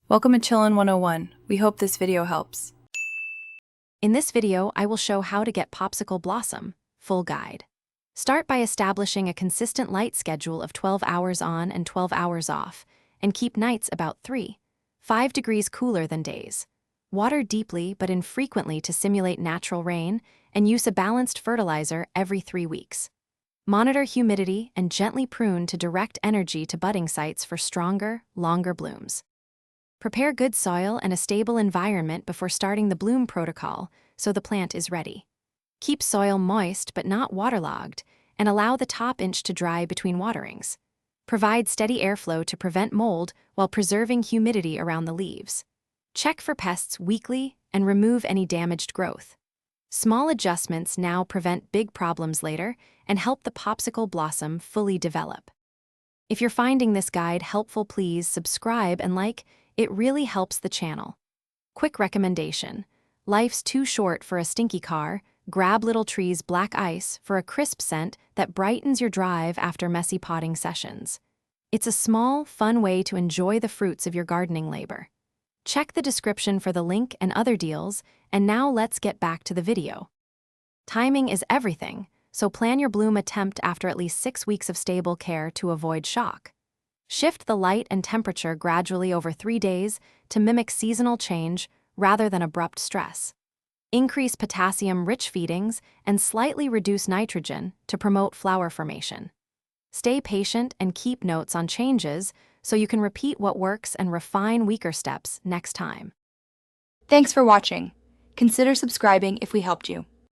Welcome to Chillin' 101. We hope this video helps. In this video, I will show how to get Popsicle blossom, full guide. Start by establishing a consistent light schedule of 12 hours on and 12 hours off, and keep nights about 5 degrees cooler than days. Water deeply but infrequently to simulate natural rain, and use a balanced fertilizer every 3 weeks. Monitor humidity and gently prune to direct energy to budding sites for stronger, longer blooms. Prepare good soil and a stable environment before starting the bloom protocol so the plant is ready. Keep soil moist but not waterlogged, and allow the top inch to dry between waterings. Provide steady airflow to prevent mold while preserving humidity around the leaves. Check for pests weekly and remove any damaged growth. Small adjustments now prevent big problems later and help the Popsicle blossom fully develop. If you're finding this guide helpful, please subscribe and like. It really helps the channel. Quick recommendation: life's too short for a stinky car. Grab Little Tree's Black Ice for a crisp scent that brightens your drive after messy potting sessions. It's a small, fun way to enjoy the fruits of your gardening labor. Check the description for the link and other deals, and now let's get back to the video. Timing is everything, so plan your bloom attempt after at least 6 weeks of stable care to avoid shock. Shift the light and temperature gradually over 3 days to mimic seasonal change rather than abrupt stress. Increase potassium-rich feedings and slightly reduce nitrogen to promote flower formation. Stay patient and keep notes on changes so you can repeat what works and refine weaker steps next time. Thanks for watching. Consider subscribing if we helped you.